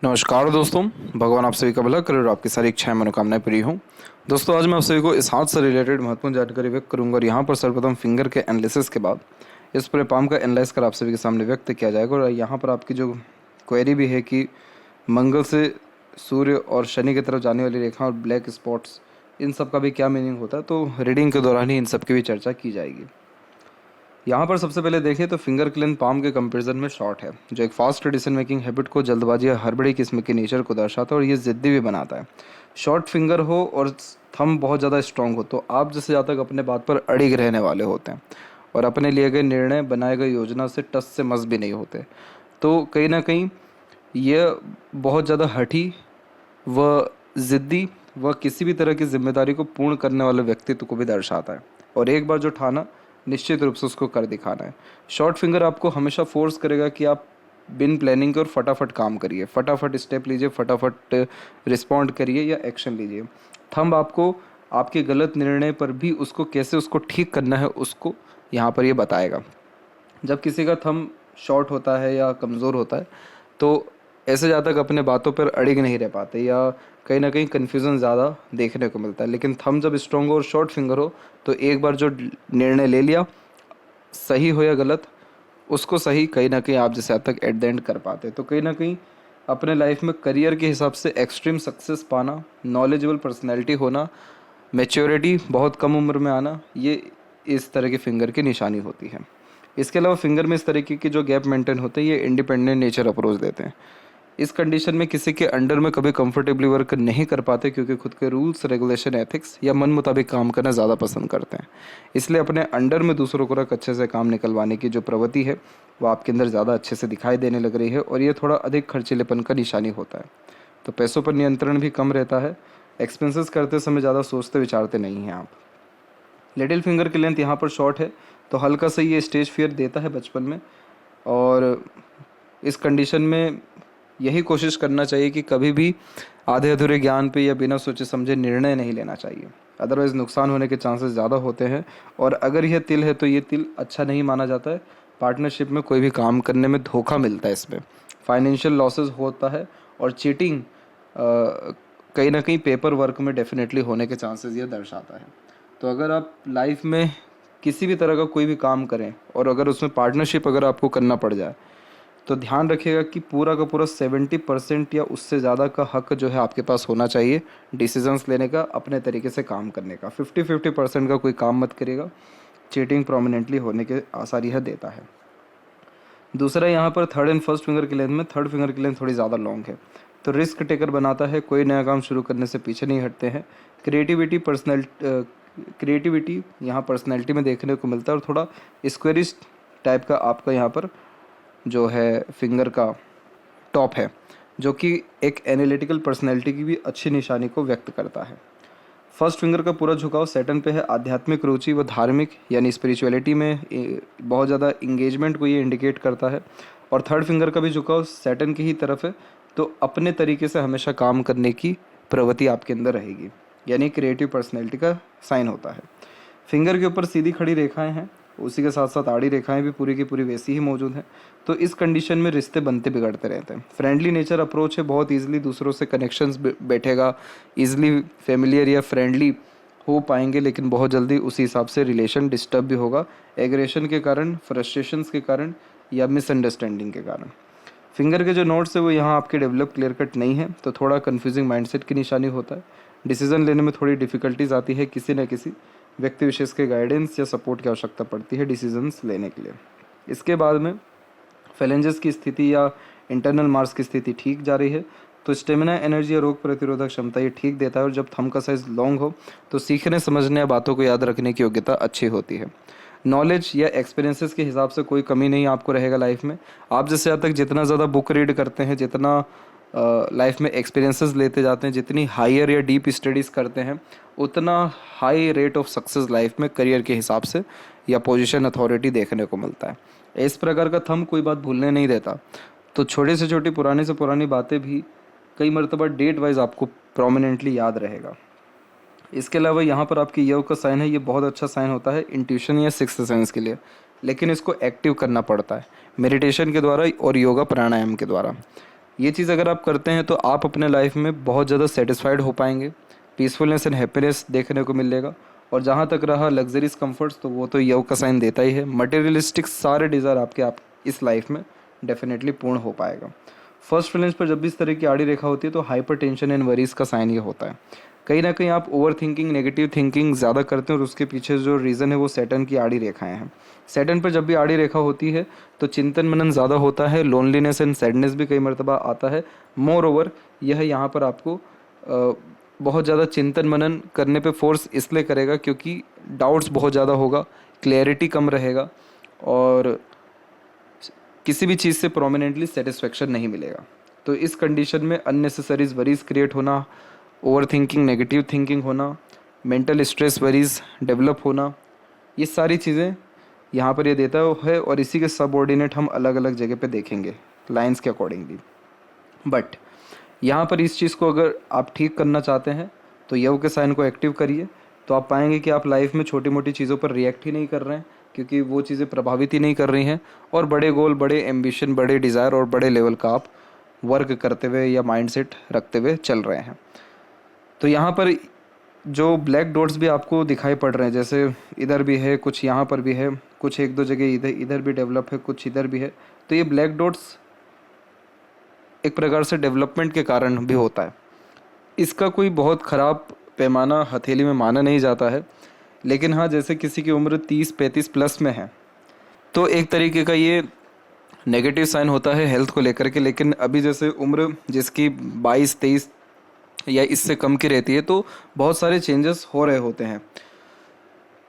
नमस्कार दोस्तों, भगवान आप सभी का भला करे और आपकी सारी इच्छाएं मनोकामनाएं पूरी हों। दोस्तों, आज मैं आप सभी को इस हाथ से रिलेटेड महत्वपूर्ण जानकारी व्यक्त करूंगा और यहाँ पर सर्वप्रथम फिंगर के एनालिसिस के बाद इस पूरे पाम का एनालाइज कर आप सभी के सामने व्यक्त किया जाएगा। और यहाँ पर आपकी जो क्वेरी भी है कि मंगल से सूर्य और शनि की तरफ जाने वाली रेखा और ब्लैक स्पॉट्स, इन सब का भी क्या मीनिंग होता है, तो रीडिंग के दौरान ही इन सब की भी चर्चा की जाएगी। यहाँ पर सबसे पहले देखें तो फिंगर क्लेन पाम के कंपैरिजन में शॉर्ट है, जो एक फास्ट डिसीजन मेकिंग हैबिट को, जल्दबाजी या हड़बड़ी किस्म के नेचर को दर्शाता है और ये ज़िद्दी भी बनाता है। शॉर्ट फिंगर हो और थंब बहुत ज़्यादा स्ट्रांग हो तो आप जैसे ज़्यादा तक अपने बात पर अड़िग रहने वाले होते हैं और अपने लिए गए निर्णय, बनाए गए योजना से टस से मस भी नहीं होते। तो कहीं ना कहीं यह बहुत ज़्यादा हठी व ज़िद्दी व किसी भी तरह की जिम्मेदारी को पूर्ण करने वाले व्यक्तित्व को भी दर्शाता है और एक बार जो ठाना निश्चित रूप से उसको कर दिखाना है। शॉर्ट फिंगर आपको हमेशा फोर्स करेगा कि आप बिन प्लानिंग के और फटाफट काम करिए, फटाफट स्टेप लीजिए, फटाफट रिस्पॉन्ड करिए या एक्शन लीजिए। थंब आपको आपके गलत निर्णय पर भी कैसे उसको ठीक करना है उसको यहाँ पर ये बताएगा। जब किसी का थंब शॉर्ट होता है या कमज़ोर होता है तो ऐसे ज़्यादा तक अपने बातों पर अड़िग नहीं रह पाते या कहीं ना कहीं कन्फ्यूज़न ज़्यादा देखने को मिलता है। लेकिन थंब जब स्ट्रॉन्ग हो और शॉर्ट फिंगर हो तो एक बार जो निर्णय ले लिया, सही हो या गलत, उसको सही कहीं ना कहीं आप जैसे आज तक एट द एंड कर पाते। तो कहीं ना कहीं अपने लाइफ में करियर के हिसाब से एक्सट्रीम सक्सेस पाना, नॉलेजेबल पर्सनैलिटी होना, मैच्योरिटी बहुत कम उम्र में आना, ये इस तरह के फिंगर की निशानी होती है। इसके अलावा फिंगर में इस तरीके के जो गैप मेंटेन होते हैं, ये इंडिपेंडेंट नेचर अप्रोच देते हैं। इस कंडीशन में किसी के अंडर में कभी कंफर्टेबली वर्क नहीं कर पाते क्योंकि खुद के रूल्स, रेगुलेशन, एथिक्स या मन मुताबिक काम करना ज़्यादा पसंद करते हैं। इसलिए अपने अंडर में दूसरों को रख अच्छे से काम निकलवाने की जो प्रवृत्ति है वो आपके अंदर ज़्यादा अच्छे से दिखाई देने लग रही है और ये थोड़ा अधिक खर्चीलेपन का निशानी होता है। तो पैसों पर नियंत्रण भी कम रहता है। एक्सपेंसेस करते समय ज़्यादा सोचते विचारते नहीं हैं आप। लिटिल फिंगर की लेंथ यहाँ पर शॉर्ट है तो हल्का सा ये स्टेज फियर देता है बचपन में और इस कंडीशन में यही कोशिश करना चाहिए कि कभी भी आधे अधूरे ज्ञान पे या बिना सोचे समझे निर्णय नहीं लेना चाहिए, अदरवाइज़ नुकसान होने के चांसेस ज़्यादा होते हैं। और अगर यह तिल है तो ये तिल अच्छा नहीं माना जाता है। पार्टनरशिप में कोई भी काम करने में धोखा मिलता है, इसमें फाइनेंशियल लॉसेस होता है और चीटिंग कहीं ना कहीं पेपर वर्क में डेफिनेटली होने के चांसेस ये दर्शाता है। तो अगर आप लाइफ में किसी भी तरह का कोई भी काम करें और अगर उसमें पार्टनरशिप अगर आपको करना पड़ जाए तो ध्यान रखिएगा कि पूरा का पूरा 70% या उससे ज़्यादा का हक जो है आपके पास होना चाहिए डिसीजंस लेने का, अपने तरीके से काम करने का। 50-50% का कोई काम मत करिएगा, चीटिंग प्रोमिनेंटली होने के आसार यह देता है। दूसरा, यहाँ पर थर्ड एंड फर्स्ट फिंगर की लेंथ में थर्ड फिंगर की लेंथ थोड़ी ज़्यादा लॉन्ग है तो रिस्क टेकर बनाता है, कोई नया काम शुरू करने से पीछे नहीं हटते हैं। क्रिएटिविटी यहाँ पर्सनैलिटी में देखने को मिलता है और थोड़ा स्क्वेरिश टाइप का आपका यहाँ पर जो है फिंगर का टॉप है, जो कि एक एनालिटिकल पर्सनैलिटी की भी अच्छी निशानी को व्यक्त करता है। फर्स्ट फिंगर का पूरा झुकाव सैटर्न पे है, आध्यात्मिक रुचि व धार्मिक यानी स्पिरिचुअलिटी में बहुत ज़्यादा इंगेजमेंट को ये इंडिकेट करता है। और थर्ड फिंगर का भी झुकाव सैटर्न की ही तरफ है तो अपने तरीके से हमेशा काम करने की प्रवृत्ति आपके अंदर रहेगी, यानी क्रिएटिव पर्सनैलिटी का साइन होता है। फिंगर के ऊपर सीधी खड़ी रेखाएं हैं, उसी के साथ साथ आड़ी रेखाएं भी पूरी की पूरी वैसी ही मौजूद हैं। तो इस कंडीशन में रिश्ते बनते बिगड़ते रहते हैं। फ्रेंडली नेचर अप्रोच है, बहुत ईजिली दूसरों से कनेक्शंस बैठेगा, ईजिली फेमिलियर या फ्रेंडली हो पाएंगे, लेकिन बहुत जल्दी उसी हिसाब से रिलेशन डिस्टर्ब भी होगा, एग्रेशन के कारण, फ्रस्ट्रेशंस के कारण या मिसअंडरस्टैंडिंग के कारण। फिंगर के जो नोट्स है वो यहाँ आपके डेवलप क्लियर कट नहीं है तो थोड़ा कन्फ्यूजिंग माइंडसेट की निशानी होता है। डिसीजन लेने में थोड़ी डिफ़िकल्टीज आती है, किसी न किसी व्यक्ति विशेष के गाइडेंस या सपोर्ट की आवश्यकता पड़ती है डिसीजंस लेने के लिए। इसके बाद में फैलेंजेस की स्थिति या इंटरनल मार्क्स की स्थिति ठीक जा रही है तो स्टेमिना, एनर्जी या रोग प्रतिरोधक क्षमता ये ठीक देता है। और जब थंब का साइज लॉन्ग हो तो सीखने, समझने या बातों को याद रखने की योग्यता अच्छी होती है। नॉलेज या एक्सपीरियंसेस के हिसाब से कोई कमी नहीं आपको रहेगा लाइफ में। आप जैसे आज तक जितना ज़्यादा बुक रीड करते हैं, जितना लाइफ में एक्सपीरियंसेस लेते जाते हैं, जितनी हायर या डीप स्टडीज़ करते हैं, उतना high rate of success life में करियर के हिसाब से या पोजीशन, अथॉरिटी देखने को मिलता है। इस प्रकार का थंब कोई बात भूलने नहीं देता तो छोटी से छोटी, पुरानी से पुरानी बातें भी कई मरतबा डेट वाइज आपको प्रोमिनेंटली याद रहेगा। इसके अलावा यहाँ पर आपकी योग का साइन है, ये बहुत अच्छा साइन होता है इंट्यूशन या सिक्स्थ सेंस के लिए, लेकिन इसको एक्टिव करना पड़ता है मेडिटेशन के द्वारा और योगा प्राणायाम के द्वारा। ये चीज़ अगर आप करते हैं तो आप अपने लाइफ में बहुत ज़्यादा सेटिस्फाइड हो पाएंगे, पीसफुलनेस एंड हैप्पीनेस देखने को मिलेगा। और जहाँ तक रहा लग्जरीज कंफर्ट्स, तो वो तो योग का साइन देता ही है। मटेरियलिस्टिक सारे डिज़ायर आपके आप इस लाइफ में डेफिनेटली पूर्ण हो पाएगा। फर्स्ट फ्रेंड्स पर जब भी इस तरह की आड़ी रेखा होती है तो हाइपर टेंशन एंड वरीज का साइन ये होता है। कहीं ना कहीं आप ओवर थिंकिंग, नेगेटिव थिंकिंग ज़्यादा करते हैं और उसके पीछे जो रीज़न है वो सैटर्न की आड़ी रेखाएं हैं। सैटर्न पर जब भी आड़ी रेखा होती है तो चिंतन मनन ज़्यादा होता है, लोनलीनेस एंड सैडनेस भी कई मरतबा आता है। मोर ओवर यह यहाँ पर आपको बहुत ज़्यादा चिंतन मनन करने पे फोर्स इसलिए करेगा क्योंकि डाउट्स बहुत ज़्यादा होगा, क्लैरिटी कम रहेगा और किसी भी चीज़ से प्रोमिनेंटली सेटिस्फेक्शन नहीं मिलेगा। तो इस कंडीशन में अननेसेसरीज वरीज क्रिएट होना, ओवर थिंकिंग, नेगेटिव थिंकिंग होना, मेंटल स्ट्रेस वरीज डेवलप होना, ये सारी चीज़ें यहाँ पर ये देता है। और इसी के सबऑर्डिनेट हम अलग अलग जगह पे देखेंगे लाइंस के अकॉर्डिंगली। बट यहाँ पर इस चीज़ को अगर आप ठीक करना चाहते हैं तो योग के साइन को एक्टिव करिए, तो आप पाएंगे कि आप लाइफ में छोटी मोटी चीज़ों पर रिएक्ट ही नहीं कर रहे हैं, क्योंकि वो चीज़ें प्रभावित ही नहीं कर रही हैं और बड़े गोल, बड़े एम्बिशन, बड़े डिज़ायर और बड़े लेवल का आप वर्क करते हुए या माइंडसेट रखते हुए चल रहे हैं। तो यहाँ पर जो ब्लैक डॉट्स भी आपको दिखाई पड़ रहे हैं, जैसे इधर भी है कुछ, यहाँ पर भी है कुछ, एक दो जगह इधर इधर भी डेवलप है कुछ, इधर भी है। तो ये ब्लैक डॉट्स एक प्रकार से डेवलपमेंट के कारण भी होता है। इसका कोई बहुत ख़राब पैमाना हथेली में माना नहीं जाता है, लेकिन हाँ, जैसे किसी की उम्र 30-35 प्लस में है तो एक तरीके का ये नेगेटिव साइन होता है हेल्थ को लेकर के। लेकिन अभी जैसे उम्र जिसकी 22-23 या इससे कम की रहती है तो बहुत सारे चेंजेस हो रहे होते हैं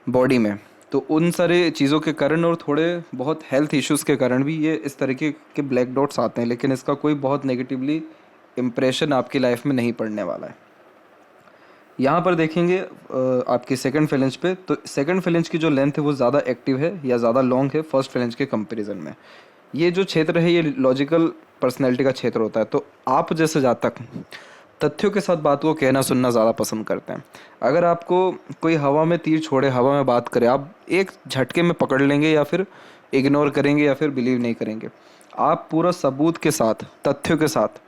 बॉडी में, तो उन सारे चीज़ों के कारण और थोड़े बहुत हेल्थ इश्यूज़ के कारण भी ये इस तरीके के ब्लैक डॉट्स आते हैं। लेकिन इसका कोई बहुत नेगेटिवली इम्प्रेशन आपकी लाइफ में नहीं पड़ने वाला है। यहाँ पर देखेंगे आपकी सेकंड फेलेंज पे, तो सेकंड फेलेंज की जो लेंथ है वो ज़्यादा एक्टिव है या ज़्यादा लॉन्ग है फर्स्ट फेलेंज के कंपैरिजन में। ये जो क्षेत्र है ये लॉजिकल पर्सनैलिटी का क्षेत्र होता है। तो आप जैसे जातक तथ्यों के साथ बात को कहना सुनना ज़्यादा पसंद करते हैं। अगर आपको कोई हवा में तीर छोड़े, हवा में बात करे, आप एक झटके में पकड़ लेंगे या फिर इग्नोर करेंगे या फिर बिलीव नहीं करेंगे। आप पूरा सबूत के साथ, तथ्यों के साथ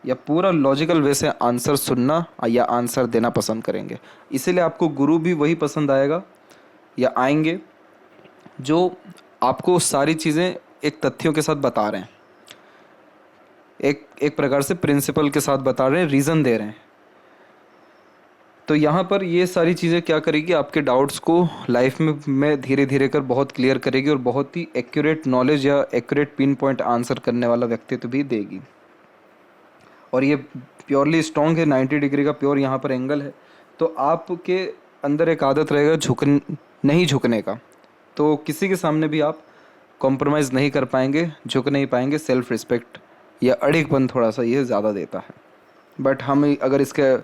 या पूरा लॉजिकल वे से आंसर सुनना या आंसर देना पसंद करेंगे। इसीलिए आपको गुरु भी वही पसंद आएगा या आएंगे जो आपको सारी चीज़ें एक तथ्यों के साथ बता रहे हैं, एक प्रकार से प्रिंसिपल के साथ बता रहे हैं, रीज़न दे रहे हैं। तो यहाँ पर ये सारी चीज़ें क्या करेगी, आपके डाउट्स को लाइफ में धीरे धीरे कर बहुत क्लियर करेगी और बहुत ही एक्यूरेट नॉलेज या एक्यूरेट पिन पॉइंट आंसर करने वाला व्यक्तित्व भी देगी। और ये प्योरली स्ट्रॉन्ग है, 90 डिग्री का प्योर यहाँ पर एंगल है। तो आपके अंदर एक आदत रहेगा नहीं झुकने का, तो किसी के सामने भी आप कॉम्प्रोमाइज़ नहीं कर पाएंगे, झुक नहीं पाएंगे। सेल्फ रिस्पेक्ट या अड़िगपन थोड़ा सा ये ज़्यादा देता है। बट हम अगर इसके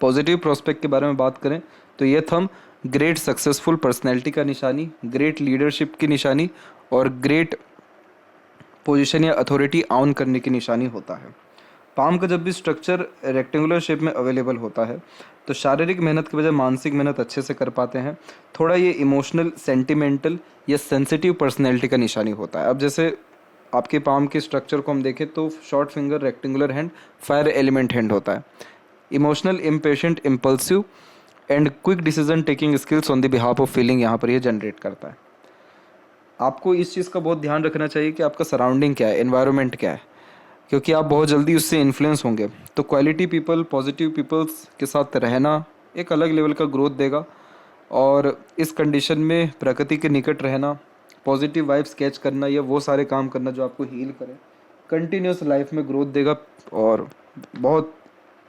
पॉजिटिव प्रोस्पेक्ट के बारे में बात करें तो ये थंब ग्रेट सक्सेसफुल पर्सनैलिटी का निशानी, ग्रेट लीडरशिप की निशानी और ग्रेट पोजीशन या अथॉरिटी ऑन करने की निशानी होता है। पाम का जब भी स्ट्रक्चर रेक्टेंगुलर शेप में अवेलेबल होता है तो शारीरिक मेहनत के बजाय मानसिक मेहनत अच्छे से कर पाते हैं। थोड़ा ये इमोशनल, सेंटिमेंटल या सेंसिटिव पर्सनैलिटी का निशानी होता है। अब जैसे आपके पाम के स्ट्रक्चर को हम देखें तो short finger, rectangular hand, fire element hand होता है। Emotional, impatient, impulsive and quick decision taking skills on the behalf of feeling यहाँ पर ये जनरेट करता है। आपको इस चीज़ का बहुत ध्यान रखना चाहिए कि आपका सराउंडिंग क्या है, एनवायरनमेंट क्या है, क्योंकि आप बहुत जल्दी उससे इन्फ्लुएंस होंगे। तो क्वालिटी पीपल, पॉजिटिव पीपल्स के साथ रहना एक अलग लेवल का ग्रोथ देगा। और इस कंडीशन में प्रकृति के निकट रहना, पॉजिटिव वाइब्स कैच करना या वो सारे काम करना जो आपको हील करे, कंटिन्यूस लाइफ में ग्रोथ देगा और बहुत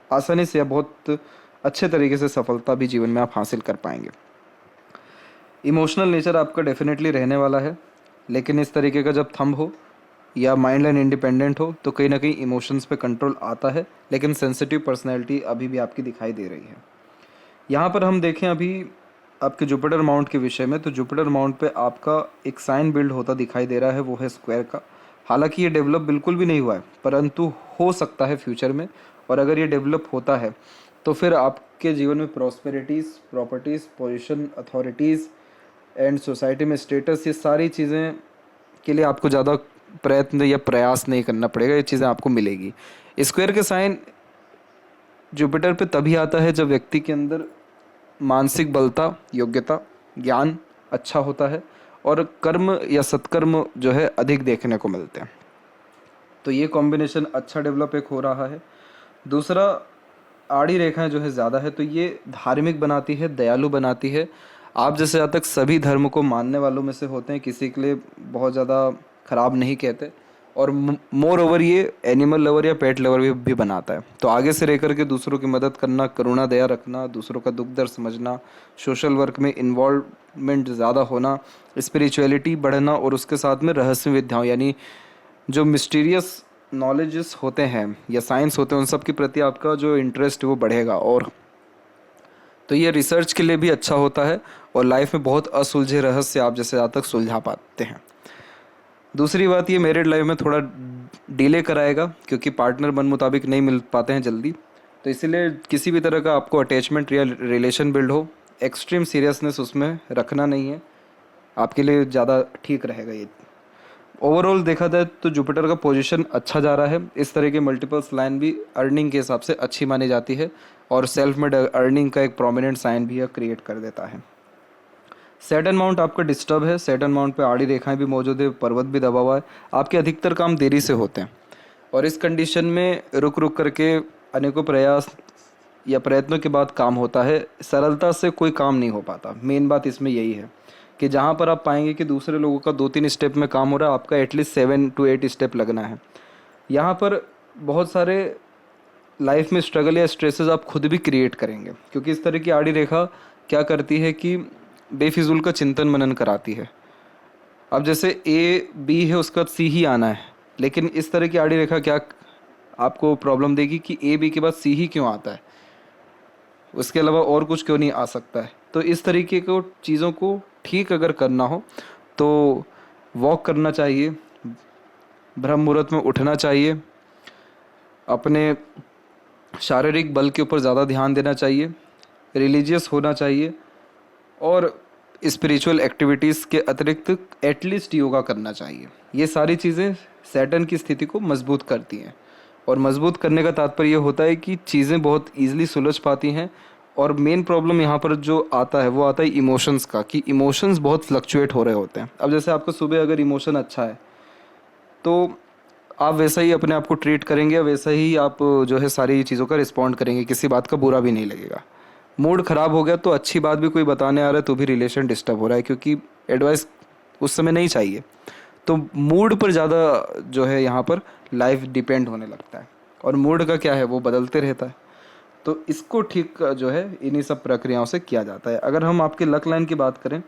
आसानी से या बहुत अच्छे तरीके से सफलता भी जीवन में आप हासिल कर पाएंगे। इमोशनल नेचर आपका डेफिनेटली रहने वाला है, लेकिन इस तरीके का जब थंब हो या माइंड एंड इंडिपेंडेंट हो तो कहीं ना कहीं इमोशंस पे कंट्रोल आता है। लेकिन सेंसिटिव पर्सनैलिटी अभी भी आपकी दिखाई दे रही है। यहाँ पर हम देखें अभी आपके जुपिटर माउंट के विषय में, तो जुपिटर माउंट पे आपका एक साइन बिल्ड होता दिखाई दे रहा है, वो है स्क्वायर का। हालांकि ये डेवलप बिल्कुल भी नहीं हुआ है, परंतु हो सकता है फ्यूचर में। और अगर ये डेवलप होता है तो फिर आपके जीवन में prosperities, properties, position, authorities and society में स्टेटस, ये सारी चीज़ें के लिए आपको ज़्यादा प्रयत्न या प्रयास नहीं करना पड़ेगा, ये चीज़ें आपको मिलेगी। स्क्वायर के साइन जुपिटर पे तभी आता है जब व्यक्ति के अंदर मानसिक बलता, योग्यता, ज्ञान अच्छा होता है और कर्म या सत्कर्म जो है अधिक देखने को मिलते हैं। तो ये कॉम्बिनेशन अच्छा डेवलप एक हो रहा है। दूसरा, आड़ी रेखाएं जो है ज़्यादा है तो ये धार्मिक बनाती है, दयालु बनाती है। आप जैसे जहाँ तक सभी धर्म को मानने वालों में से होते हैं, किसी के लिए बहुत ज़्यादा खराब नहीं कहते। और मोर ओवर ये एनिमल लवर या पेट लवर भी बनाता है। तो आगे से रह कर के दूसरों की मदद करना, करुणा दया रखना, दूसरों का दुख दर्द समझना, सोशल वर्क में इन्वॉल्वमेंट ज़्यादा होना, स्पिरिचुअलिटी बढ़ना और उसके साथ में रहस्य विद्याओं यानी जो मिस्टीरियस नॉलेजेस होते हैं या साइंस होते हैं उन सब के प्रति आपका जो इंटरेस्ट है वो बढ़ेगा। और तो ये रिसर्च के लिए भी अच्छा होता है और लाइफ में बहुत असुलझे रहस्य आप जैसे आज तक सुलझा पाते हैं। दूसरी बात, ये मैरिड लाइफ में थोड़ा डिले कराएगा क्योंकि पार्टनर मन मुताबिक नहीं मिल पाते हैं जल्दी। तो इसीलिए किसी भी तरह का आपको अटैचमेंट या रिलेशन बिल्ड हो, एक्सट्रीम सीरियसनेस उसमें रखना नहीं है, आपके लिए ज़्यादा ठीक रहेगा ये। ओवरऑल देखा जाए तो जुपिटर का पोजीशन अच्छा जा रहा है। इस तरह के मल्टीपल्स लाइन भी अर्निंग के हिसाब से अच्छी मानी जाती है और सेल्फ मेड अर्निंग का एक प्रोमिनेंट साइन भी क्रिएट कर देता है। सैटर्न माउंट आपका डिस्टर्ब है, सैटर्न माउंट पे आड़ी रेखाएं भी मौजूद है, पर्वत भी दबा हुआ है। आपके अधिकतर काम देरी से होते हैं और इस कंडीशन में रुक रुक करके अनेकों प्रयास या प्रयत्नों के बाद काम होता है, सरलता से कोई काम नहीं हो पाता। मेन बात इसमें यही है कि जहाँ पर आप पाएंगे कि दूसरे लोगों का 2-3 स्टेप में काम हो रहा है, आपका एटलीस्ट 7 to 8 स्टेप लगना है। यहाँ पर बहुत सारे लाइफ में स्ट्रगल या स्ट्रेसेस आप खुद भी क्रिएट करेंगे क्योंकि इस तरह की आड़ी रेखा क्या करती है कि बेफिजूल का चिंतन मनन कराती है। अब जैसे ए बी है उसका सी ही आना है, लेकिन इस तरह की आड़ी रेखा क्या आपको प्रॉब्लम देगी कि ए बी के बाद सी ही क्यों आता है, उसके अलावा और कुछ क्यों नहीं आ सकता है। तो इस तरीके को चीज़ों को ठीक अगर करना हो तो वॉक करना चाहिए, ब्रह्म मुहूर्त में उठना चाहिए, अपने शारीरिक बल के ऊपर ज़्यादा ध्यान देना चाहिए, रिलीजियस होना चाहिए और स्पिरिचुअल एक्टिविटीज़ के अतिरिक्त एटलीस्ट योगा करना चाहिए। ये सारी चीज़ें सैटर्न की स्थिति को मजबूत करती हैं और मजबूत करने का तात्पर्य ये होता है कि चीज़ें बहुत ईजिली सुलझ पाती हैं। और मेन प्रॉब्लम यहाँ पर जो आता है वो आता है इमोशंस का, कि इमोशंस बहुत फ्लक्चुएट हो रहे होते हैं। अब जैसे आपका सुबह अगर इमोशन अच्छा है तो आप वैसा ही अपने आप को ट्रीट करेंगे, वैसा ही आप जो है सारी चीज़ों का रिस्पॉन्ड करेंगे, किसी बात का बुरा भी नहीं लगेगा। मूड ख़राब हो गया तो अच्छी बात भी कोई बताने आ रहा है तो भी रिलेशन डिस्टर्ब हो रहा है क्योंकि एडवाइस उस समय नहीं चाहिए। तो मूड पर ज़्यादा जो है यहाँ पर लाइफ डिपेंड होने लगता है और मूड का क्या है वो बदलते रहता है। तो इसको ठीक जो है इन्हीं सब प्रक्रियाओं से किया जाता है। अगर हम आपके लक लाइन की बात करें,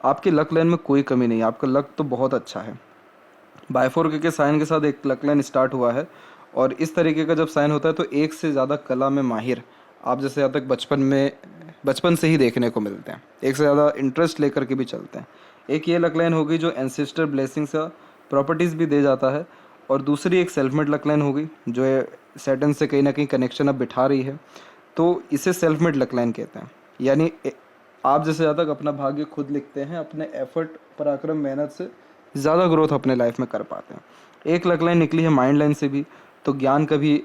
आपके लक लाइन में कोई कमी नहीं है, आपका लक तो बहुत अच्छा है। बायफोर के साइन के साथ एक लक लाइन स्टार्ट हुआ है और इस तरीके का जब साइन होता है तो एक से ज़्यादा कला में माहिर आप जैसे अब तक बचपन से ही देखने को मिलते हैं, एक से ज़्यादा इंटरेस्ट लेकर के भी चलते हैं। एक ये लक लाइन हो गई जो एंसेस्टर ब्लेसिंग्स या प्रॉपर्टीज़ भी दे जाता है और दूसरी एक सेल्फ मेड लक लाइन हो गई जो है सैटर्न से कहीं ना कहीं कनेक्शन अब बिठा रही है, तो इसे सेल्फ मेड लक लाइन कहते हैं। यानी आप जैसे ज़्यादा अपना भाग्य खुद लिखते हैं, अपने एफर्ट, पराक्रम, मेहनत से ज़्यादा ग्रोथ अपने लाइफ में कर पाते हैं। एक लक लाइन निकली है माइंड लाइन से भी, तो ज्ञान कभी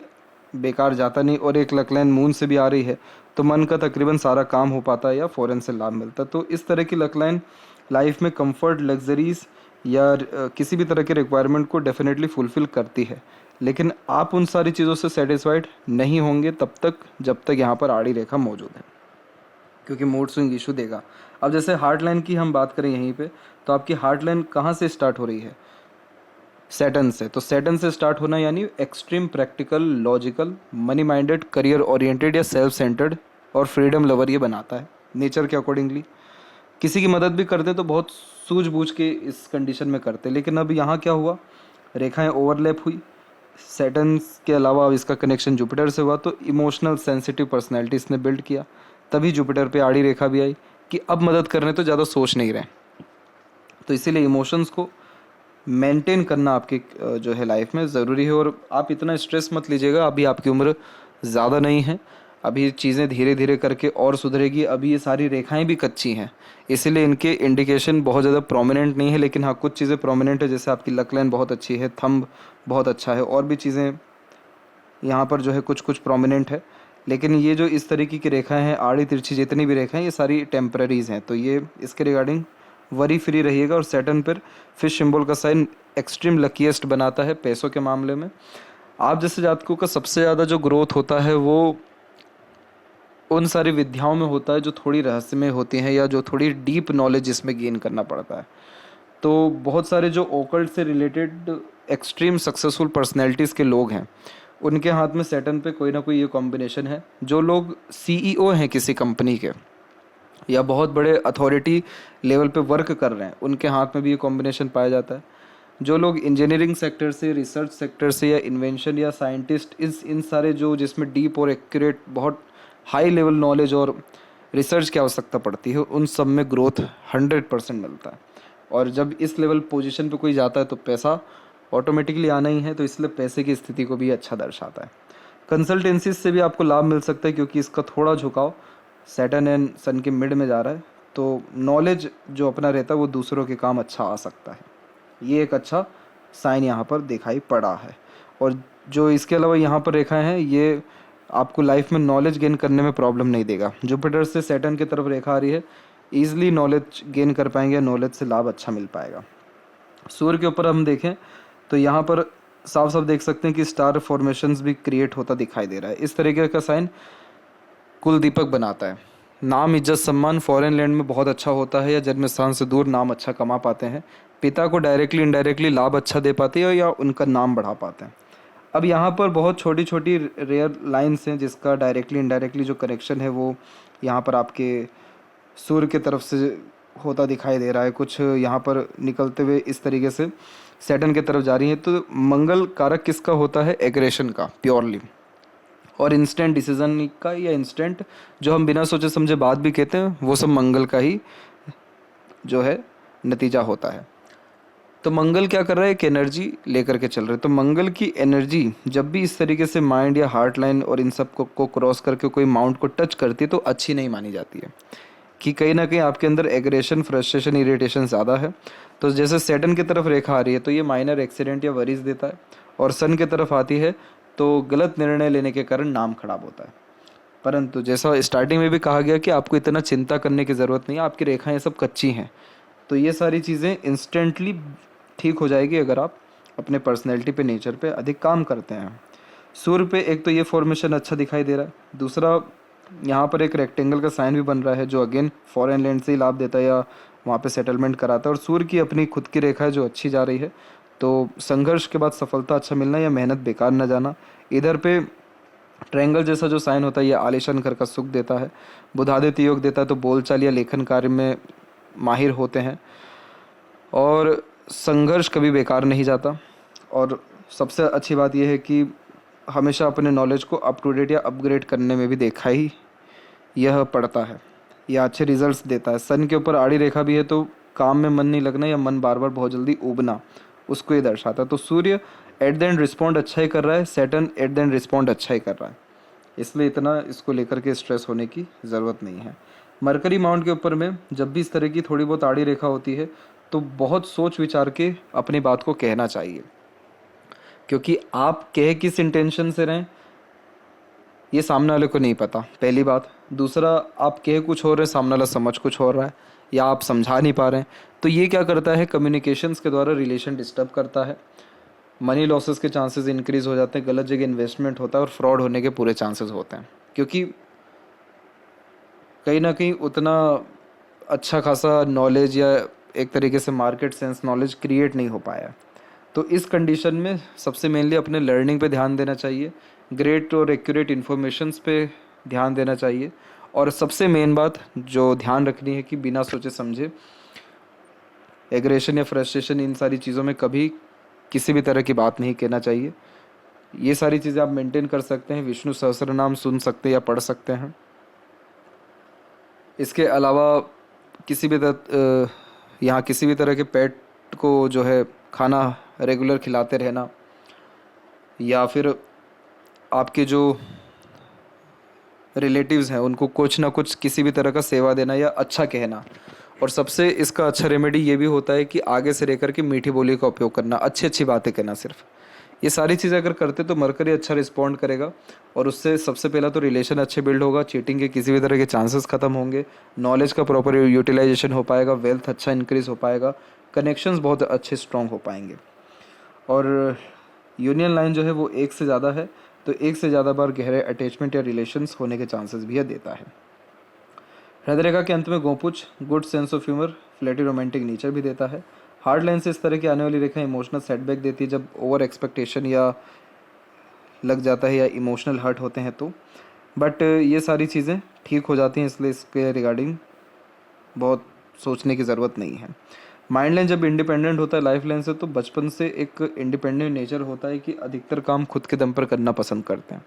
बेकार जाता नहीं, और एक लक लाइन मून से भी आ रही है तो मन का तकरीबन सारा काम हो पाता है या फ़ौरन से लाभ मिलता है। तो इस तरह की लक लाइन लाइफ में कंफर्ट, लग्जरीज या किसी भी तरह के रिक्वायरमेंट को डेफिनेटली फुलफ़िल करती है। लेकिन आप उन सारी चीज़ों से सेटिस्फाइड नहीं होंगे तब तक जब तक यहाँ पर आड़ी रेखा मौजूद है, क्योंकि मूड स्विंग इशू देगा। अब जैसे हार्ट लाइन की हम बात करें यहीं पे, तो आपकी हार्ट लाइन कहाँ से स्टार्ट हो रही है? सैटर्न से। तो सैटर्न से स्टार्ट होना यानी extreme practical, logical, money minded, career oriented या सेल्फ सेंटर्ड और फ्रीडम लवर ये बनाता है नेचर के अकॉर्डिंगली। किसी की मदद भी करते तो बहुत सूझबूझ के इस कंडीशन में करते, लेकिन अब यहाँ क्या हुआ, रेखाएं ओवरलैप हुई, सैटर्न के अलावा अब इसका कनेक्शन जुपिटर से हुआ, तो इमोशनल सेंसिटिव पर्सनैलिटी इसने बिल्ड किया। तभी जुपिटर पे आड़ी रेखा भी आई कि अब मदद करने तो ज़्यादा सोच नहीं रहे। तो इसीलिए इमोशंस को मेंटेन करना आपकी जो है लाइफ में ज़रूरी है। और आप इतना स्ट्रेस मत लीजिएगा, अभी आपकी उम्र ज़्यादा नहीं है, अभी चीज़ें धीरे धीरे करके और सुधरेगी। अभी ये सारी रेखाएं भी कच्ची हैं, इसीलिए इनके इंडिकेशन बहुत ज़्यादा प्रोमिनेंट नहीं है। लेकिन हाँ, कुछ चीज़ें प्रोमिनेंट है, जैसे आपकी लक लाइन बहुत अच्छी है, थंब बहुत अच्छा है, और भी चीज़ें यहाँ पर जो है कुछ कुछ प्रोमिनेंट है। लेकिन ये जो इस तरीके की रेखाएं हैं, आड़ी तिरछी जितनी भी रेखाएं, ये सारी टेम्पररीज हैं। तो ये इसके रिगार्डिंग वरी फ्री रहिएगा। और सैटर्न पर फिश सिंबल का साइन एक्सट्रीम लकीएस्ट बनाता है पैसों के मामले में। आप जैसे जातकों का सबसे ज़्यादा जो ग्रोथ होता है वो उन सारी विद्याओं में होता है जो थोड़ी रहस्यमय होती हैं, या जो थोड़ी डीप नॉलेज जिसमें गेन करना पड़ता है। तो बहुत सारे जो ओकल्ट से रिलेटेड एक्सट्रीम सक्सेसफुल पर्सनैलिटीज़ के लोग हैं, उनके हाथ में सैटर्न पे कोई ना कोई ये कॉम्बिनेशन है। जो लोग सीईओ हैं किसी कंपनी के, या बहुत बड़े अथॉरिटी लेवल पे वर्क कर रहे हैं, उनके हाथ में भी ये कॉम्बिनेशन पाया जाता है। जो लोग इंजीनियरिंग सेक्टर से, रिसर्च सेक्टर से, या इन्वेंशन या साइंटिस्ट, इन सारे जो जिसमें डीप और एक्यूरेट बहुत हाई लेवल नॉलेज और रिसर्च की आवश्यकता पड़ती है, उन सब में ग्रोथ 100% मिलता है। और जब इस लेवल पोजीशन पे कोई जाता है तो पैसा ऑटोमेटिकली आना ही है, तो इसलिए पैसे की स्थिति को भी अच्छा दर्शाता है। कंसल्टेंसी से भी आपको लाभ मिल सकता है, क्योंकि इसका थोड़ा झुकाव सैटर्न एंड सन के मिड में जा रहा है, तो नॉलेज जो अपना रहता है वो दूसरों के काम अच्छा आ सकता है। ये एक अच्छा साइन यहाँ पर दिखाई पड़ा है। और जो इसके अलावा यहाँ पर रेखाएं हैं, ये आपको लाइफ में नॉलेज गेन करने में प्रॉब्लम नहीं देगा। जुपिटर से सैटर्न की तरफ रेखा आ रही है, ईजिली नॉलेज गेन कर पाएंगे, नॉलेज से लाभ अच्छा मिल पाएगा। सूर्य के ऊपर हम देखें तो यहाँ पर साफ साफ देख सकते हैं कि स्टार फॉर्मेशंस भी क्रिएट होता दिखाई दे रहा है। इस तरीके का साइन कुल दीपक बनाता है। नाम, इज्जत, सम्मान फॉरेन लैंड में बहुत अच्छा होता है, या जन्म स्थान से दूर नाम अच्छा कमा पाते हैं। पिता को डायरेक्टली इनडायरेक्टली लाभ अच्छा दे पाते हैं, या उनका नाम बढ़ा पाते हैं। अब यहाँ पर बहुत छोटी छोटी रेयर लाइन्स हैं जिसका डायरेक्टली इनडायरेक्टली जो कनेक्शन है वो यहाँ पर आपके सूर्य की तरफ से होता दिखाई दे रहा है। कुछ यहाँ पर निकलते हुए इस तरीके से सैटर्न की तरफ जा रही है। तो मंगल कारक किसका होता है? एग्रेशन का, प्योरली, और इंस्टेंट डिसीजन का, या इंस्टेंट जो हम बिना सोचे समझे बात भी कहते हैं, वो सब मंगल का ही जो है नतीजा होता है। तो मंगल क्या कर रहा है? एक एनर्जी लेकर के चल रहे हैं। तो मंगल की एनर्जी जब भी इस तरीके से माइंड या हार्ट लाइन और इन सब को क्रॉस करके कोई माउंट को टच करती है तो अच्छी नहीं मानी जाती है, कि कहीं ना कहीं आपके अंदर एग्रेशन, फ्रस्ट्रेशन, इरिटेशन ज़्यादा है। तो जैसे सैटर्न की तरफ रेखा आ रही है तो ये माइनर एक्सीडेंट या वरीज देता है, और सन की तरफ आती है तो गलत निर्णय लेने के कारण नाम खराब होता है। परंतु जैसा स्टार्टिंग में भी कहा गया कि आपको इतना चिंता करने की ज़रूरत नहीं है, आपकी रेखाएं ये सब कच्ची हैं, तो ये सारी चीज़ें इंस्टेंटली ठीक हो जाएगी अगर आप अपने पर्सनैलिटी पे, नेचर पे अधिक काम करते हैं। सूर्य पे एक तो ये फॉर्मेशन अच्छा दिखाई दे रहा है, दूसरा यहाँ पर एक रेक्टेंगल का साइन भी बन रहा है जो अगेन फॉरेन लैंड से ही लाभ देता है या वहाँ पे सेटलमेंट कराता है। और सूर्य की अपनी खुद की रेखा है जो अच्छी जा रही है, तो संघर्ष के बाद सफलता अच्छा मिलना या मेहनत बेकार न जाना। इधर पे ट्रायंगल जैसा जो साइन होता है ये आलीशान घर का सुख देता है, बुधादित्य योग देता है, तो बोलचाल या लेखन कार्य में माहिर होते हैं, और संघर्ष कभी बेकार नहीं जाता। और सबसे अच्छी बात यह है कि हमेशा अपने नॉलेज को अप टू डेट या अपग्रेड करने में भी देखा ही यह पड़ता है, यह अच्छे रिजल्ट्स देता है। सन के ऊपर आड़ी रेखा भी है तो काम में मन नहीं लगना या मन बार बार बहुत जल्दी उबना, उसको ये दर्शाता है। तो सूर्य एट द एंड रिस्पॉन्ड अच्छा ही कर रहा है, Saturn at the end respond अच्छा ही कर रहा है, इसलिए इतना इसको लेकर के स्ट्रेस होने की ज़रूरत नहीं है। मरकरी माउंट के ऊपर में जब भी इस तरह की थोड़ी बहुत आड़ी रेखा होती है तो बहुत सोच विचार के अपनी बात को कहना चाहिए, क्योंकि आप कह किस इंटेंशन से रहें ये सामने वाले को नहीं पता, पहली बात। दूसरा, आप कह कुछ हो रहे हैं, सामने वाला समझ कुछ हो रहा है, या आप समझा नहीं पा रहे हैं, तो ये क्या करता है? कम्युनिकेशंस के द्वारा रिलेशन डिस्टर्ब करता है, मनी लॉसेस के चांसेस इंक्रीज हो जाते हैं, गलत जगह इन्वेस्टमेंट होता है और फ्रॉड होने के पूरे चांसेस होते हैं, क्योंकि कहीं ना कहीं उतना अच्छा खासा नॉलेज या एक तरीके से मार्केट सेंस नॉलेज क्रिएट नहीं हो पाया। तो इस कंडीशन में सबसे मेनली अपने लर्निंग पे ध्यान देना चाहिए, ग्रेट और एक्यूरेट इन्फॉर्मेशंस पे ध्यान देना चाहिए, और सबसे मेन बात जो ध्यान रखनी है कि बिना सोचे समझे एग्रेशन या फ्रस्ट्रेशन, इन सारी चीज़ों में कभी किसी भी तरह की बात नहीं कहना चाहिए। ये सारी चीज़ें आप मेंटेन कर सकते हैं, विष्णु सहस्त्रनाम सुन सकते हैं या पढ़ सकते हैं। इसके अलावा किसी भी यहाँ किसी भी तरह के पेट को जो है खाना रेगुलर खिलाते रहना, या फिर आपके जो रिलेटिव्स हैं उनको कुछ ना कुछ किसी भी तरह का सेवा देना या अच्छा कहना। और सबसे इसका अच्छा रेमेडी ये भी होता है कि आगे से रह करके मीठी बोली का उपयोग करना, अच्छी अच्छी बातें कहना। सिर्फ ये सारी चीज़ें अगर करते तो मरकरी अच्छा रिस्पॉन्ड करेगा और उससे सबसे पहला तो रिलेशन अच्छे बिल्ड होगा, चीटिंग के किसी भी तरह के चांसेस खत्म होंगे, नॉलेज का प्रॉपर यूटिलाइजेशन हो पाएगा, वेल्थ अच्छा इंक्रीज हो पाएगा, कनेक्शंस बहुत अच्छे स्ट्रॉन्ग हो पाएंगे। और यूनियन लाइन जो है वो एक से ज़्यादा है तो एक से ज़्यादा बार गहरे अटैचमेंट या रिलेशंस होने के चांसेस भी यह देता है। हृदय रेखा के अंत में गोपुच good sense of humour, flirty romantic nature भी देता है। हार्ड लाइन से इस तरह की आने वाली रेखा इमोशनल सेटबैक देती है जब ओवर एक्सपेक्टेशन या लग जाता है या इमोशनल हर्ट होते हैं तो। बट ये सारी चीज़ें ठीक हो जाती हैं, इसलिए इसके रिगार्डिंग बहुत सोचने की ज़रूरत नहीं है। माइंड लाइन जब इंडिपेंडेंट होता है लाइफ लाइन से तो बचपन से एक इंडिपेंडेंट नेचर होता है कि अधिकतर काम खुद के दम पर करना पसंद करते हैं,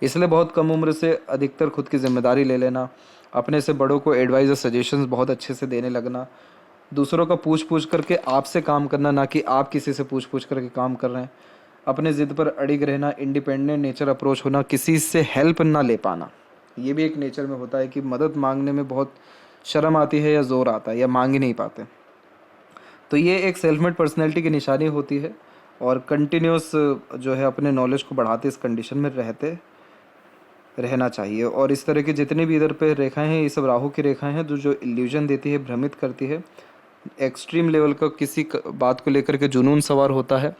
इसलिए बहुत कम उम्र से अधिकतर खुद की जिम्मेदारी ले लेना, अपने से बड़ों को एडवाइस और सजेशंस बहुत अच्छे से देने लगना, दूसरों का पूछ पूछ करके आपसे काम करना, ना कि आप किसी से पूछ पूछ करके काम कर रहे हैं, अपने ज़िद पर अड़िग रहना, इंडिपेंडेंट नेचर अप्रोच होना, किसी से हेल्प ना ले पाना, ये भी एक नेचर में होता है कि मदद मांगने में बहुत शर्म आती है या ज़ोर आता है या मांग ही नहीं पाते। तो ये एक सेल्फ मेड पर्सनैलिटी की निशानी होती है और कंटिन्यूस जो है अपने नॉलेज को बढ़ाते इस कंडीशन में रहना चाहिए। और इस तरह की जितनी भी इधर पे रेखाएं हैं ये सब राहु की रेखाएं हैं जो इल्यूजन देती है, भ्रमित करती है, एक्सट्रीम लेवल का किसी बात को लेकर के जुनून सवार होता है,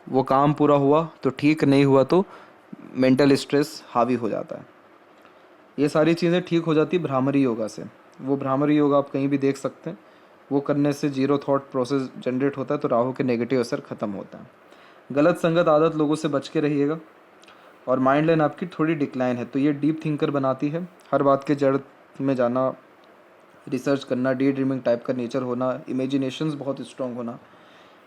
वो काम पूरा हुआ तो ठीक, नहीं हुआ तो मेंटल स्ट्रेस हावी हो जाता है। ये सारी चीज़ें ठीक हो जाती भ्रामरी योगा से। वो भ्रामरी योगा आप कहीं भी देख सकते हैं, वो करने से जीरो थॉट प्रोसेस जनरेट होता है तो राहु के नेगेटिव असर खत्म होता है। गलत संगत आदत लोगों से बच के रहिएगा। और माइंड लाइन आपकी थोड़ी डिक्लाइन है तो ये डीप थिंकर बनाती है, हर बात के जड़ में जाना, रिसर्च करना, डे ड्रीमिंग टाइप का नेचर होना, इमेजिनेशंस बहुत स्ट्रॉन्ग होना।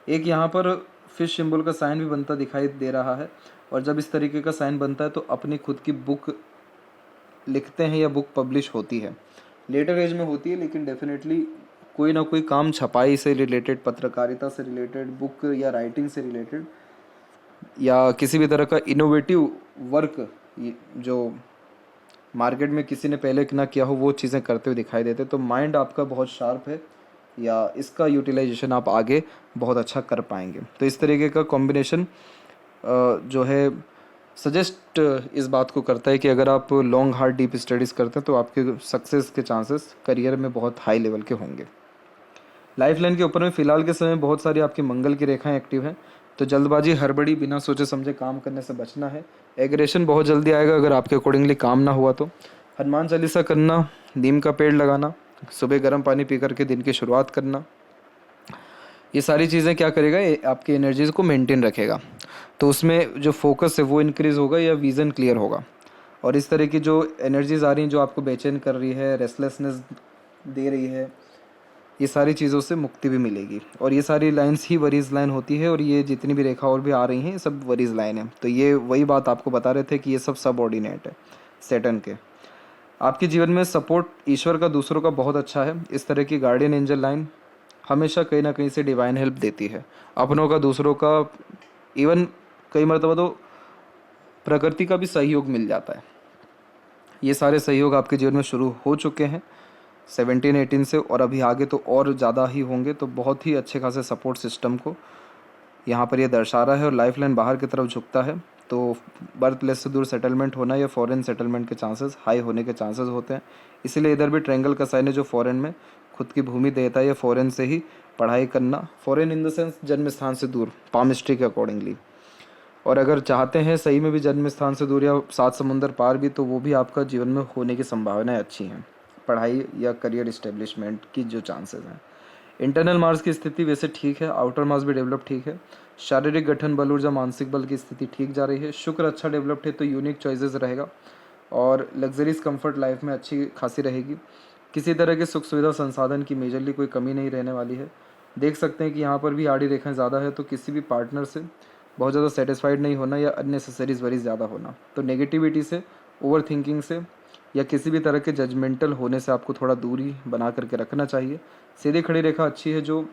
एक यहाँ पर फिश सिंबल का साइन भी बनता दिखाई दे रहा है और जब इस तरीके का साइन बनता है तो अपनी खुद की बुक लिखते हैं या बुक पब्लिश होती है, लेटर एज में होती है लेकिन डेफिनेटली कोई ना कोई काम छपाई से रिलेटेड, पत्रकारिता से रिलेटेड, बुक या राइटिंग से रिलेटेड या किसी भी तरह का इनोवेटिव वर्क जो मार्केट में किसी ने पहले ना किया हो वो चीज़ें करते हुए दिखाई देते। तो माइंड आपका बहुत शार्प है या इसका यूटिलाइजेशन आप आगे बहुत अच्छा कर पाएंगे। तो इस तरीके का कॉम्बिनेशन जो है सजेस्ट इस बात को करता है कि अगर आप लॉन्ग हार्ड डीप स्टडीज़ करते हैं तो आपके सक्सेस के चांसेस करियर में बहुत हाई लेवल के होंगे। लाइफ लाइन के ऊपर में फ़िलहाल के समय बहुत सारी आपकी मंगल की रेखाएं एक्टिव हैं तो जल्दबाजी, हड़बड़ी, बिना सोचे समझे काम करने से बचना है। एग्रेशन बहुत जल्दी आएगा अगर आपके अकॉर्डिंगली काम ना हुआ तो। हनुमान चालीसा करना, नीम का पेड़ लगाना, सुबह गर्म पानी पी करके दिन की शुरुआत करना, ये सारी चीज़ें क्या करेगा, ये आपकी एनर्जीज को मेंटेन रखेगा तो उसमें जो फोकस है वो इंक्रीज़ होगा या विज़न क्लियर होगा। और इस तरह की जो एनर्जीज आ रही हैं जो आपको बेचैन कर रही है, रेस्टलेसनेस दे रही है, ये सारी चीज़ों से मुक्ति भी मिलेगी। और ये सारी लाइंस ही वरीज लाइन होती है और ये जितनी भी रेखा और भी आ रही हैं ये सब वरीज लाइन है। तो ये वही बात आपको बता रहे थे कि ये सब सबऑर्डिनेट है सैटर्न के। आपके जीवन में सपोर्ट ईश्वर का दूसरों का बहुत अच्छा है। इस तरह की गार्डियन एंजल लाइन हमेशा कहीं ना कहीं से डिवाइन हेल्प देती है, अपनों का, दूसरों का, इवन कई मरतबा तो प्रकृति का भी सहयोग मिल जाता है। ये सारे सहयोग आपके जीवन में शुरू हो चुके हैं 17-18 से और अभी आगे तो और ज़्यादा ही होंगे। तो बहुत ही अच्छे खासे सपोर्ट सिस्टम को यहाँ पर ये दर्शा रहा है और लाइफ लाइन बाहर की तरफ झुकता है तो बर्थ प्लेस से दूर सेटलमेंट होना या फॉरेन सेटलमेंट के चांसेस हाई होने के चांसेस होते हैं। इसीलिए इधर भी ट्रायंगल का साइन है जो फॉरेन में खुद की भूमि देता है या फॉरेन से ही पढ़ाई करना, फॉरेन इन द सेंस जन्म स्थान से दूर, पामिस्ट्री के अकॉर्डिंगली। और अगर चाहते हैं सही में भी जन्म स्थान से दूर या 7 समुंदर पार भी तो वो भी आपका जीवन में होने की संभावनाएं अच्छी हैं, पढ़ाई या करियर इस्टेब्लिशमेंट की जो चांसेस हैं। इंटरनल मार्स की स्थिति वैसे ठीक है, आउटर मार्स भी डेवलप ठीक है, शारीरिक गठन, बल ऊर्जा, मानसिक बल की स्थिति ठीक जा रही है, शुक्र अच्छा डेवलप्ड है तो यूनिक चॉइसेस रहेगा और लग्जरीज कंफर्ट लाइफ में अच्छी खासी रहेगी। किसी तरह के सुख सुविधा संसाधन की मेजरली कोई कमी नहीं रहने वाली है। देख सकते हैं कि यहाँ पर भी आड़ी रेखाएं ज़्यादा है तो किसी भी पार्टनर से बहुत ज़्यादा सेटिस्फाइड नहीं होना या अननेसेसरीज वरीज ज़्यादा होना। तो नेगेटिविटी से, ओवर थिंकिंग से या किसी भी तरह के जजमेंटल होने से आपको थोड़ा दूरी बना करके रखना चाहिए। सीधी खड़ी रेखा अच्छी है जो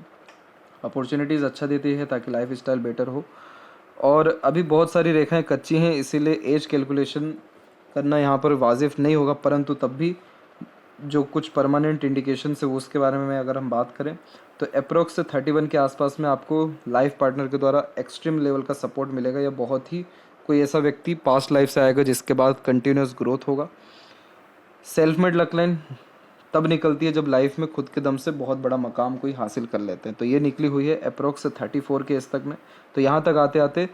अपॉर्चुनिटीज़ अच्छा देती है ताकि लाइफ स्टाइल बेटर हो। और अभी बहुत सारी रेखाएं कच्ची हैं इसीलिए एज कैलकुलेशन करना यहाँ पर वाजिब नहीं होगा, परंतु तब भी जो कुछ परमानेंट इंडिकेशन है वो उसके बारे में अगर हम बात करें तो अप्रोक्स 31 के आसपास में आपको लाइफ पार्टनर के द्वारा एक्सट्रीम लेवल का सपोर्ट मिलेगा, या बहुत ही कोई ऐसा व्यक्ति पास्ट लाइफ से आएगा जिसके बाद कंटिन्यूस ग्रोथ होगा। सेल्फ मेड लक लाइन तब निकलती है जब लाइफ में खुद के दम से बहुत बड़ा मकाम कोई हासिल कर लेते हैं, तो ये निकली हुई है अप्रोक्स 34 के एज तक में। तो यहाँ तक आते आते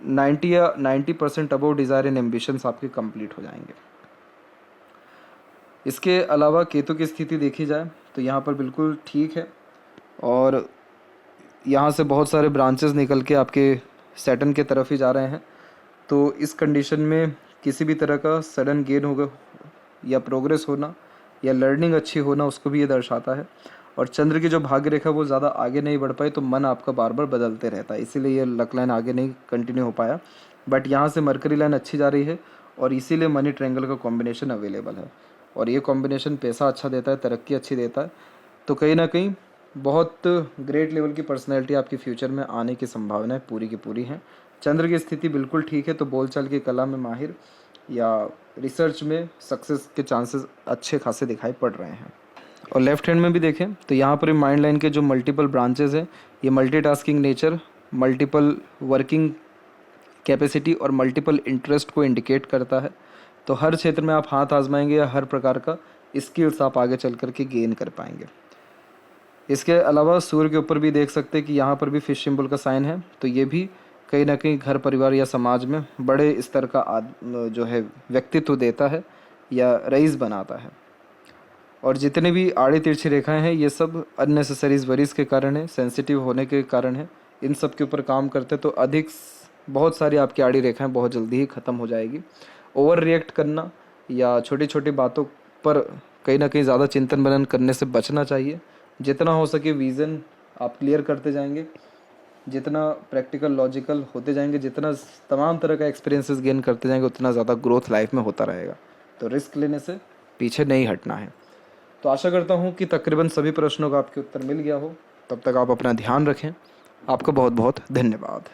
90 या 90% अबव डिज़ायर एंड एम्बिशंस आपके कंप्लीट हो जाएंगे। इसके अलावा केतु की स्थिति देखी जाए तो यहाँ पर बिल्कुल ठीक है, और यहाँ से बहुत सारे ब्रांचेस निकल के आपके सैटर्न के तरफ ही जा रहे हैं। तो इस कंडीशन में किसी भी तरह का सडन गेन होगा या प्रोग्रेस होना या लर्निंग अच्छी होना, उसको भी ये दर्शाता है। और चंद्र की जो भाग्य रेखा वो ज़्यादा आगे नहीं बढ़ पाई, तो मन आपका बार बार बदलते रहता है, इसीलिए ये लक लाइन आगे नहीं कंटिन्यू हो पाया। बट यहाँ से मरकरी लाइन अच्छी जा रही है, और इसीलिए मनी ट्रायंगल का कॉम्बिनेशन अवेलेबल है, और ये कॉम्बिनेशन पैसा अच्छा देता है, तरक्की अच्छी देता है। तो कहीं ना कहीं बहुत ग्रेट लेवल की पर्सनैलिटी आपकी फ्यूचर में आने की संभावनाएं पूरी की पूरी हैं। चंद्र की स्थिति बिल्कुल ठीक है, तो बोलचाल की कला में माहिर या रिसर्च में सक्सेस के चांसेस अच्छे खासे दिखाई पड़ रहे हैं। और लेफ्ट हैंड में भी देखें तो यहाँ पर माइंड लाइन के जो मल्टीपल ब्रांचेस हैं, ये multitasking nature, multiple working capacity और मल्टीपल इंटरेस्ट को इंडिकेट करता है। तो हर क्षेत्र में आप हाथ आजमाएंगे या हर प्रकार का स्किल्स आप आगे चल कर के गेन कर पाएंगे। इसके अलावा सूर्य के ऊपर भी देख सकते हैं कि यहाँ पर भी फिश सिंबल का साइन है, तो ये भी कहीं ना कहीं घर परिवार या समाज में बड़े स्तर का जो है व्यक्तित्व देता है या रईस बनाता है। और जितने भी आड़ी तिरछी रेखाएं हैं ये सब अननेसेसरी वरीज के कारण है, सेंसिटिव होने के कारण है। इन सब के ऊपर काम करते तो बहुत सारी आपकी आड़ी रेखाएं बहुत जल्दी ही ख़त्म हो जाएगी। ओवर रिएक्ट करना या छोटी छोटी बातों पर कहीं ना कहीं ज़्यादा चिंतन मनन करने से बचना चाहिए। जितना हो सके विज़न आप क्लियर करते जाएंगे, जितना प्रैक्टिकल लॉजिकल होते जाएंगे, जितना तमाम तरह का एक्सपीरियंसेस गेन करते जाएंगे, उतना ज़्यादा ग्रोथ लाइफ में होता रहेगा। तो रिस्क लेने से पीछे नहीं हटना है। तो आशा करता हूँ कि तकरीबन सभी प्रश्नों का आपके उत्तर मिल गया हो। तब तक आप अपना ध्यान रखें। आपका बहुत बहुत धन्यवाद।